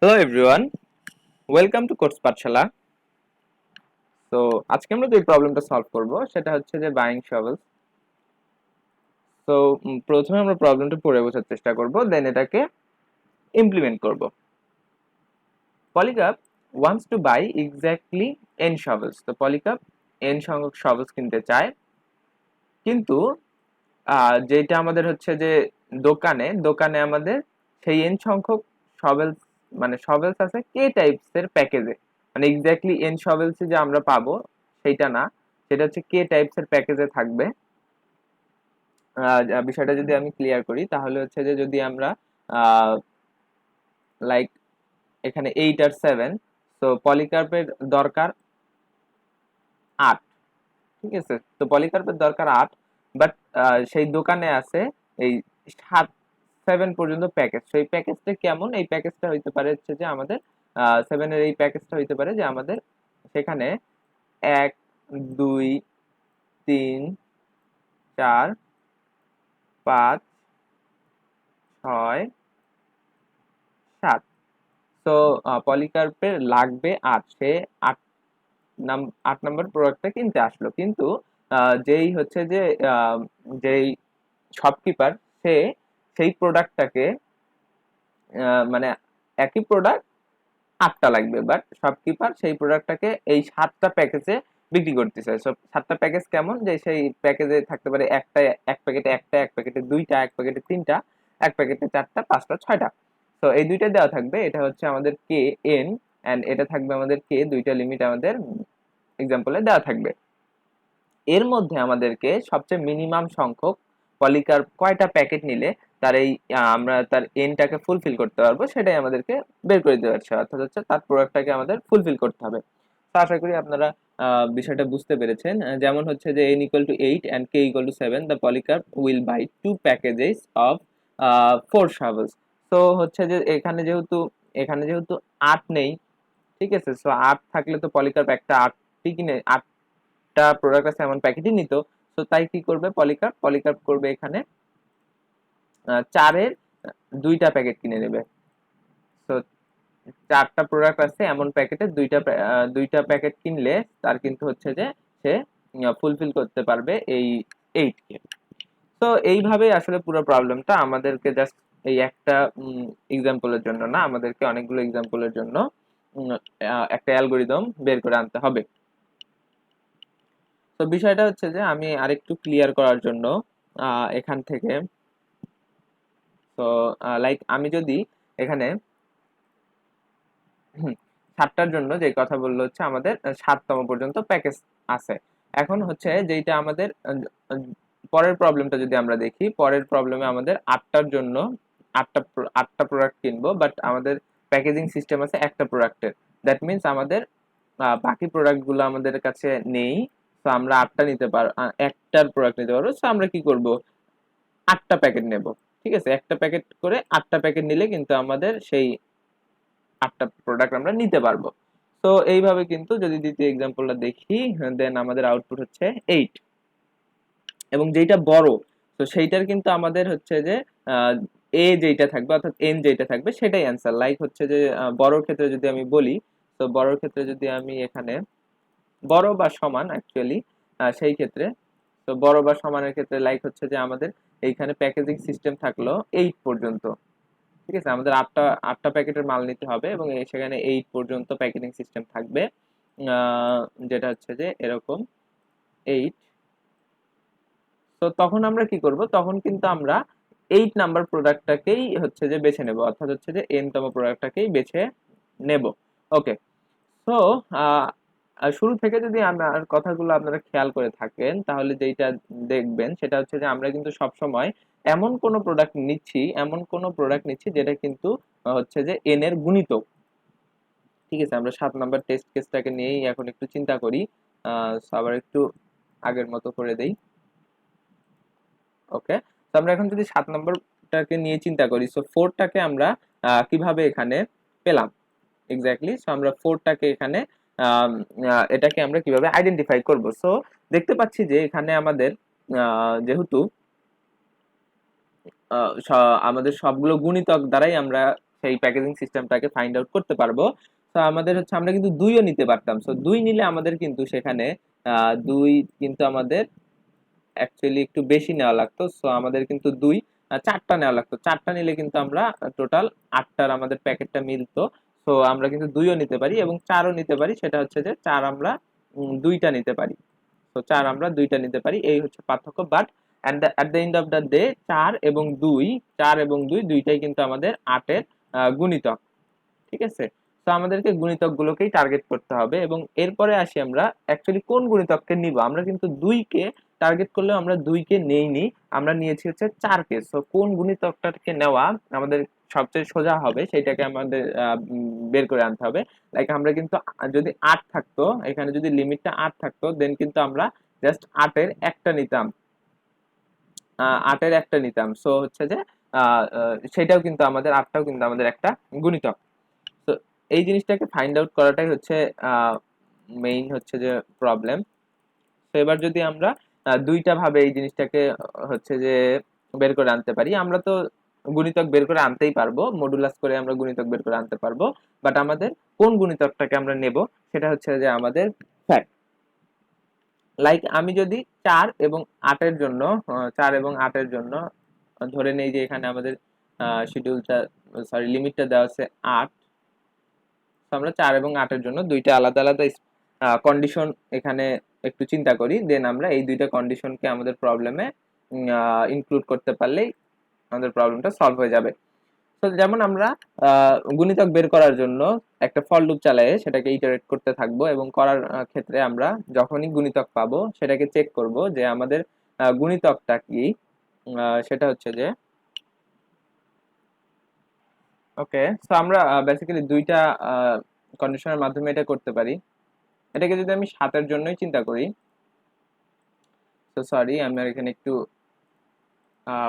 Hello everyone, welcome to Pathshala. তো আজকে আমরা যে প্রবলেমটা সলভ করব সেটা হচ্ছে যে বাইং শভেলস। তো প্রথমে আমরা প্রবলেমটা পড়ে বোঝার চেষ্টা করব, দেন এটাকে ইমপ্লিমেন্ট করব। Polycarp wants to buy exactly n shovels। তো পলিকাপ n সংখ্যক শভেলস কিনতে চায়, কিন্তু যেটা আমাদের হচ্ছে যে দোকানে দোকানে আমাদের সেই n সংখ্যক শভেলস মানে শভেলস আছে কে টাইপস এর প্যাকেজে, মানে এক্স্যাক্টলি n শভেলস যে আমরা পাবো সেইটা না, সেটা হচ্ছে কে টাইপস এর প্যাকেজে থাকবে। বিষয়টা যদি আমি ক্লিয়ার করি তাহলে হচ্ছে যে যদি আমরা লাইক এখানে 8 আর 7, তো পলিকার্পের দরকার 8, ঠিক আছে। তো পলিকার্পের দরকার 8, বাট সেই দোকানে আছে এই 7 পর্যন্ত প্যাকেজ। সেই প্যাকেজটা কেমন? এই প্যাকেজটা হইতে পারে হচ্ছে যে আমাদের 7 এর এই প্যাকেজটা হইতে পারে যে আমাদের সেখানে 1 2 3 4 5 6 7। তো পলিকার্পের লাগবে 8, সে 8 নাম্বার প্রোডাক্টটা কিনতে আসলো, কিন্তু যেই হচ্ছে যে যেই শপকিপার সে সেই প্রোডাক্টটাকে মানে একই প্রোডাক্ট 8টা লাগবে, বাট শপকিপার সেই প্রোডাক্টটাকে এই 7টা প্যাকেজে বিক্রি করতেছে। সব 7টা প্যাকেজ কেমন? যে সেই প্যাকেজে থাকতে পারে একটা, এক প্যাকেটে একটা, এক প্যাকেটে দুইটা, এক প্যাকেটে তিনটা, এক প্যাকেটে চারটা, পাঁচটা, ছয়টা। তো এই দুইটা দেওয়া থাকবে, এটা হচ্ছে আমাদের কে এন, এন্ড এটা থাকবে আমাদের কে, দুইটা লিমিট আমাদের এক্সাম্পলে দেওয়া থাকবে। এর মধ্যে আমাদেরকে সবচেয়ে মিনিমাম সংখ্যক পলিকার্প কয়টা প্যাকেট নিলে তার এই আমরা তার এনটাকে ফুলফিল করতে পারবো, সেটাই আমাদেরকে বের করে দিতে পারছে, অর্থাৎ হচ্ছে তার প্রোডাক্টটাকে আমাদের ফুলফিল করতে হবে। তো আশা করি আপনারা বিষয়টা বুঝতে পেরেছেন। যেমন হচ্ছে যে n equal to 8 and k equal to 7, the polycarp will buy 2 packages of 4 shovels। তো হচ্ছে যে এখানে যেহেতু 8 নেই, ঠিক আছে, সো 8 থাকলে তো পলিকার্প একটা 8টি কিনে 8টা প্রোডাক্ট আছে এমন প্যাকেটই নিত। তো তাই কি করবে পলিকার্প? পলিকার্প করবে এখানে 4-এর 2টা প্যাকেট কিনে নেবে। তো 4টা প্রোডাক্ট আছে এমন প্যাকেটে 2টা প্যাকেট কিনলে তার কিন্তু হচ্ছে যে সে ফুলফিল করতে পারবে এই 8 কে। তো এইভাবে আসলে পুরো প্রবলেমটা আমাদেরকে জাস্ট এই একটা এক্সাম্পলের জন্য না, আমাদেরকে অনেকগুলো এক্সাম্পলের জন্য একটা অ্যালগরিদম বের করে আনতে হবে। তো বিষয়টা হচ্ছে যে আমি আরেকটু ক্লিয়ার করার জন্য এখান থেকে, তো লাইক আমি যদি এখানে 7টার জন্য যে কথা বললো হচ্ছে আমাদের 7তম পর্যন্ত প্যাকেজ আছে। এখন হচ্ছে যেটা আমাদের পরের প্রবলেমটা যদি আমরা দেখি, পরের প্রবলেমে আমাদের 8টার জন্য 8টা প্রোডাক্ট কিনবো, বাট আমাদের প্যাকেজিং সিস্টেম আছে একটা প্রোডাক্টের। দ্যাট মিনস আমাদের বাকি প্রোডাক্টগুলো আমাদের কাছে নেই। তো আমরা 8টা নিতে পারবো, একটার প্রোডাক্ট নিতে পারবো। তো আমরা কি করব? 8টা প্যাকেট নেব, ঠিক আছে। একটা প্যাকেট করে 8টা প্যাকেট নিলে কিন্তু আমাদের সেই 8টা প্রোডাক্ট আমরা নিতে পারবো। তো এইভাবে কিন্তু যদি দ্বিতীয় এক্সাম্পলটা দেখি, দেন আমাদের আউটপুট হচ্ছে 8, এবং যেটা বড় তো সেইটার কিন্তু আমাদের হচ্ছে যে এ যেটা থাকবে অর্থাৎ এন যেটা থাকবে সেটাই অ্যান্সার। লাইক হচ্ছে যে বড়র ক্ষেত্রে যদি আমি বলি, তো বড়র ক্ষেত্রে যদি আমি এখানে বড় বা সমান অ্যাকচুয়ালি সেই ক্ষেত্রে, তো বড় বা সমানের ক্ষেত্রে লাইক হচ্ছে যে আমাদের এইখানে প্যাকেজিং সিস্টেম থাকলো 8 পর্যন্ত, ঠিক আছে। আমাদের 8টা প্যাকেটের মাল নিতে হবে এবং সেখানে 8 পর্যন্ত প্যাকেজিং সিস্টেম থাকবে, যেটা হচ্ছে যে এরকম 8। তো তখন আমরা কি করব? তখন কিন্তু আমরা 8 নাম্বার প্রোডাক্টটাকেই হচ্ছে যে বেছে নেব, অর্থাৎ হচ্ছে যে n তম প্রোডাক্টটাকেই বেছে নেব। ওকে। তো শুরু থেকে যদি আমার কথাগুলো আপনারা খেয়াল করে থাকেন তাহলে যেটা দেখবেন সেটা হচ্ছে যে আমরা কিন্তু সব সময় এমন কোন প্রোডাক্ট নিচ্ছি যেটা কিন্তু হচ্ছে যে n এর গুণিতক, ঠিক আছে। আমরা 7 নাম্বার টেস্ট কেসটাকে নিয়েই এখন একটু চিন্তা করি। আবার একটু আগের মতো করে দেই। ওকে। তো আমরা এখন যদি 7 নম্বরটাকে নিয়ে চিন্তা করি, সো 4টাকে আমরা কিভাবে এখানে পেলাম এক্স্যাক্টলি। সো আমরা 4টাকে এখানে এটাকে আমরা কিভাবে আইডেন্টিফাই করব? সো দেখতে পাচ্ছি যে এখানে আমাদের যেহেতু আমাদের সবগুলো গুণিতক দ্বারাই আমরা সেই প্যাকেজিং সিস্টেমটাকে ফাইন্ড আউট করতে পারবো। তো আমাদের হচ্ছে আমরা কিন্তু 2ও নিতে পারতাম। সো 2 নিলে আমাদের কিন্তু সেখানে 2 কিন্তু আমাদের অ্যাকচুয়ালি একটু বেশি নেওয়া লাগতো। সো আমাদের কিন্তু 4টা নেওয়া লাগতো। 4টা নিলে কিন্তু আমরা টোটাল 8টার আমাদের প্যাকেটটা মিলতো। সো আমরা কিন্তু 2ও নিতে পারি এবং 4ও নিতে পারি। সেটা হচ্ছে যে 4 আমরা 2টা নিতে পারি। তো 4 আমরা 2টা নিতে পারি, এই হচ্ছে পার্থক্য। But at the end of the day 4 এবং 2 দুইটাই কিন্তু আমাদের 8-এর গুণিতক। ঠিক আছে, তো আমাদেরকে গুণিতক গুলোকেই টার্গেট করতে হবে। এবং এরপরে আসি আমরা অ্যাকচুয়ালি কোন গুণিতককে নিব। আমরা কিন্তু 2কে টার্গেট করলেও আমরা 2কে নেইনি, আমরা নিয়েছি হচ্ছে 4কে। সো কোন গুণিতকটাকে নেওয়া আমাদের সবচেয়ে সোজা হবে সেটাকে আমাদের বের করে আনতে হবে। লাইক আমরা কিন্তু যদি 8 থাকতো, এখানে যদি লিমিটটা 8 থাকতো, দেন কিন্তু আমরা জাস্ট 8-এর একটা নিতাম, 8-এর একটা নিতাম। সো হচ্ছে যে সেটাও কিন্তু আমাদের 8টাও কিন্তু আমাদের একটা গুণিতক। তো এই জিনিসটাকে ফাইন্ড আউট করাটাই হচ্ছে মেইন হচ্ছে যে প্রবলেম। তো এবার যদি আমরা 2টা ভাবে এই জিনিসটাকে হচ্ছে যে বের করে আনতে পারি, আমরা তো গুণিতক বের করে আনতেই পারবো, মডুলাস করে আমরা গুণিতক বের করে আনতে পারবো। বাট আমাদের কোন গুণিতকটাকে আমরা নেব সেটা হচ্ছে যে আমাদের ফ্যাক্ট। লাইক আমি যদি 4 এবং 8-এর জন্য 4 এবং 8-এর জন্য ধরে নেই যে এখানে আমাদের শিডিউলটা সরি লিমিটটা দেওয়া আছে 8। তো আমরা 4 এবং 8-এর জন্য 2টা আলাদা আলাদা কন্ডিশন এখানে একটু চিন্তা করি, দেন আমরা এই 2টা কন্ডিশনকে আমাদের প্রবলেমে ইনক্লুড করতে পারলেই আমাদের প্রবলেমটা সলভ হয়ে যাবে। তো যেমন আমরা গুণিতক বের করার জন্য একটা ফর লুপ চালিয়ে সেটাকে ইটারেট করতে থাকবো, এবং করার ক্ষেত্রে আমরা যখনই গুণিতক পাবো সেটাকে চেক করব যে আমাদের গুণিতকটা কি। সেটা হচ্ছে যে ওকে, সো আমরা বেসিক্যালি 2টা কন্ডিশনের মাধ্যমে এটা করতে পারি। এটাকে যদি আমি 7-এর জন্যই চিন্তা করি, তো সরি আমার এখানে একটু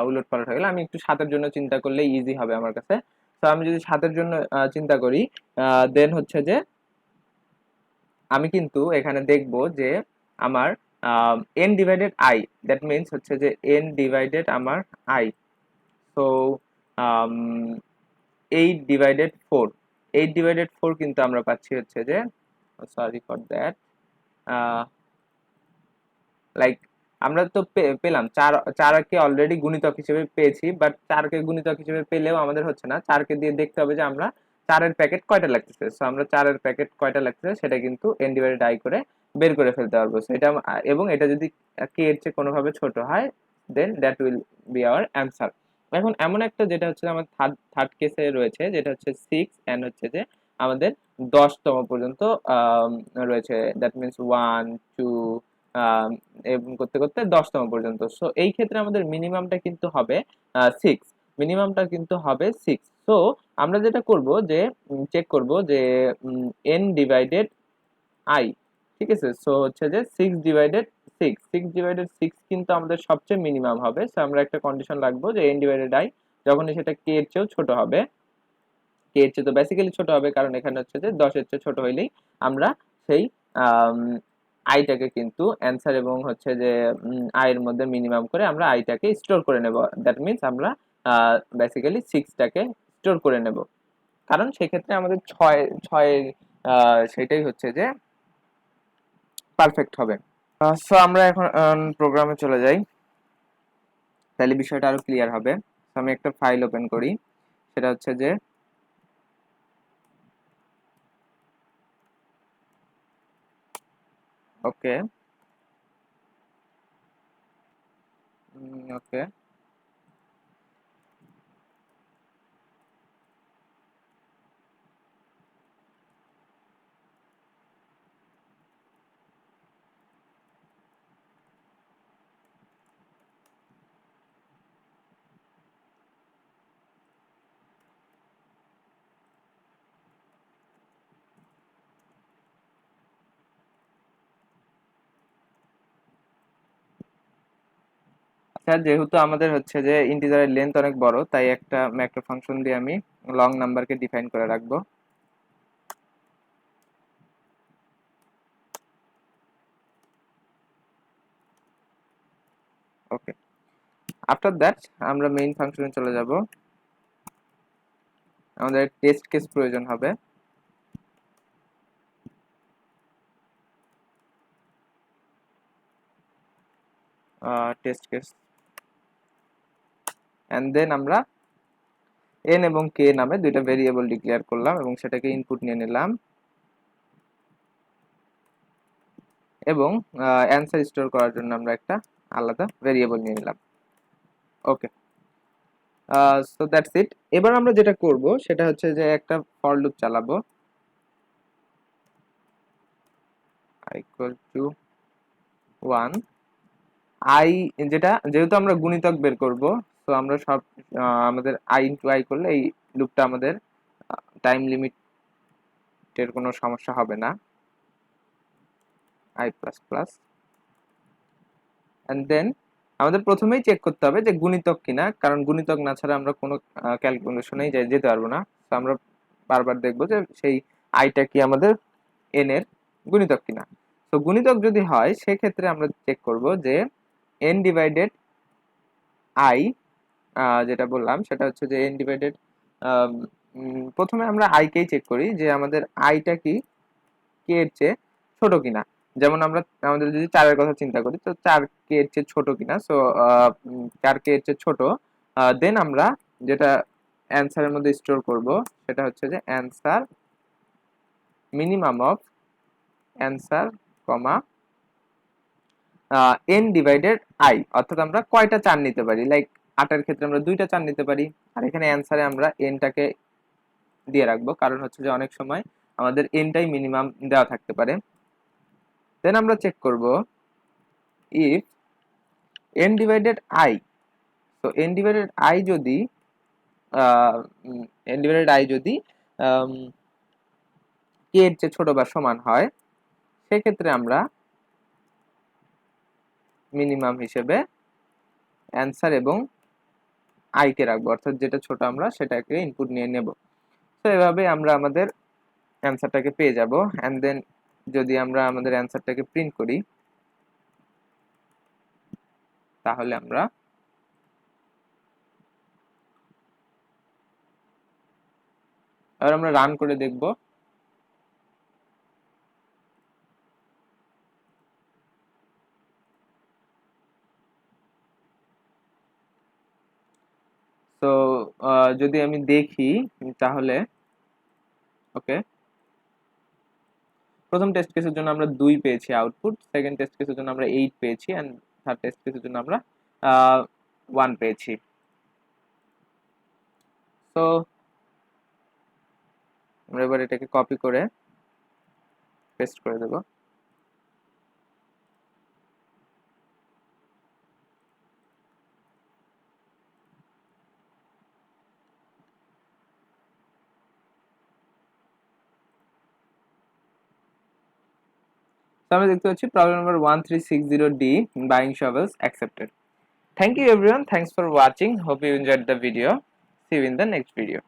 উলট পালট হয়ে গেল, আমি একটু 7-এর জন্য চিন্তা করলে ইজি হবে আমার কাছে। তো আমি যদি 7-এর জন্য চিন্তা করি, দেন হচ্ছে যে আমি কিন্তু এখানে দেখব যে আমার n divided i, that means হচ্ছে যে n ডিভাইডেড আমার i। সো 8/4, 8/4 কিন্তু আমরা পাচ্ছি হচ্ছে যে সরি ফর দ্যাট, লাইক আমরা তো পেলাম 4কে অলরেডি গুণিতক হিসেবে পেয়েছি, বাট 4কে গুণিতক হিসেবে পেলেও আমাদের হচ্ছে না। 4কে দিয়ে দেখতে হবে যে আমরা 4-এর প্যাকেট কয়টা লাগতেছে। সো আমরা 4-এর প্যাকেট কয়টা লাগতেছে সেটা কিন্তু n ডিভাইডেড i করে বের করে ফেলতে পারবো। সো এটা এবং এটা যদি k এর চেয়ে কোনোভাবে ছোট হয়, then that will be our answer. এখন এমন একটা যেটা হচ্ছে আমার থার্ড কেসে রয়েছে, যেটা হচ্ছে 6 এন্ড হচ্ছে যে আমাদের 10তম পর্যন্ত রয়েছে, দ্যাট মিনস 1 2 এবং করতে করতে 10তম পর্যন্ত। সো এই ক্ষেত্রে আমাদের মিনিমামটা কিন্তু হবে 6, মিনিমামটা কিন্তু হবে 6। সো আমরা যেটা করব যে চেক করব যে n ডিভাইডেড i, ঠিক আছে। সো হচ্ছে যে 6 কিন্তু আমাদের সবচেয়ে মিনিমাম হবে। সো আমরা একটা কন্ডিশন রাখবো যে n ডিভাইডেড i যখনই সেটা k এর চেয়েও ছোট হবে, k এর চেয়ে তো বেসিক্যালি ছোট হবে কারণ এখানে হচ্ছে যে 10-এর চেয়ে ছোট হইলেই আমরা সেই আইটাকে কিন্তু অ্যান্সার এবং হচ্ছে যে আই এর মধ্যে মিনিমাম করে আমরা আইটাকে স্টোর করে নেব। দ্যাট মিনস আমরা বেসিক্যালি 6টাকে স্টোর করে নেব, কারণ সেক্ষেত্রে আমাদের 6 সেটাই হচ্ছে যে পারফেক্ট হবে। সো আমরা এখন প্রোগ্রামে চলে যাই, তাহলে বিষয়টা আরো ক্লিয়ার হবে। তো আমি একটা ফাইল ওপেন করি, সেটা হচ্ছে যে ওকে ওকে আচ্ছা, যেহেতু আমাদের হচ্ছে যে ইন্টিজারের লেন্থ অনেক বড়, তাই একটা ম্যাক্রো ফাংশন দিয়ে আমি লং নাম্বারকে ডিফাইন করে রাখবো। ওকে, আফটার দ্যাট আমরা মেইন ফাংশনে চলে যাব। আমাদের টেস্ট কেস প্রয়োজন হবে। টেস্ট কেস, এন্ড দেন আমরা n এবং k নামে দুইটা ভেরিয়েবল ডিক্লেয়ার করলাম এবং সেটাকে ইনপুট নিয়ে নিলাম এবং অ্যান্সার স্টোর করার জন্য আমরা একটা আলাদা ভেরিয়েবল নিয়ে নিলাম। ওকে, সো দ্যাটস ইট। এবার আমরা যেটা করব সেটা হচ্ছে যে একটা ফর লুপ চালাবো i equal to 1 i, যেটা যেহেতু আমরা গুণিতক বের করব, তো আমরা সব আমাদের i ইনটু i করলে এই লুপটা আমাদের টাইম লিমিটের কোনো সমস্যা হবে না। i plus plus, and then আমাদের প্রথমেই চেক করতে হবে যে গুণিতক কিনা, কারণ গুণিতক না ছাড়া আমরা কোনো ক্যালকুলেশনেই যেতে পারবো না। তো আমরা বারবার দেখবো যে সেই আইটা কি আমাদের এন এর গুণিতক কিনা। তো গুণিতক যদি হয় সেক্ষেত্রে আমরা চেক করব যে এন ডিভাইডেড আই, যেটা বললাম সেটা হচ্ছে যে এন ডিভাইডেড, প্রথমে আমরা আই কেই চেক করি যে আমাদের আইটা কি কে এর চেয়ে ছোট কিনা। যেমন আমরা আমাদের যদি 4 এর কথা চিন্তা করি, তো 4 কে এর চেয়ে ছোট কিনা। সো 4 কে এর চেয়ে ছোট, দেন আমরা যেটা অ্যান্সারের মধ্যে স্টোর করব সেটা হচ্ছে যে answer minimum of answer comma n divided i, অর্থাৎ আমরা কয়টা 4 নিতে পারি। লাইক 8 এর ক্ষেত্রে আমরা দুইটা 4 নিতে পারি, আর এখানে অ্যান্সারে আমরা n টাকে দিয়ে রাখবো, কারণ হচ্ছে যে অনেক সময় আমাদের n টাই মিনিমাম দেওয়া থাকতে পারে। দেন আমরা চেক করব ইফ n ডিভাইডেড i, তো n ডিভাইডেড i যদি n ডিভাইডেড i যদি k এর চেয়ে ছোট বা সমান হয়, সেক্ষেত্রে আমরা মিনিমাম হিসেবে অ্যান্সার এবং i কে রাখবো, অর্থাৎ যেটা ছোট আমরা সেটাকে ইনপুট নিয়ে নেব। তো এভাবে আমরা আমাদের অ্যান্সারটাকে পেয়ে যাব। এন্ড দেন যদি আমরা আমাদের অ্যান্সারটাকে প্রিন্ট করি, তাহলে আমরা এবার আমরা রান করে দেখব। তো যদি আমি দেখি তাহলে ওকে, প্রথম টেস্ট কেসের জন্য আমরা 2 পেয়েছি আউটপুট, সেকেন্ড টেস্ট কেসের জন্য আমরা 8 পেয়েছি, এন্ড থার্ড টেস্ট কেসের জন্য আমরা 1 পেয়েছি। তো আমরা এবার এটাকে কপি করে পেস্ট করে দেব। আমরা দেখতে পাচ্ছি problem number 1360D, buying shovels accepted. Thank you everyone, thanks for watching, hope you enjoyed the video, see you in the next video.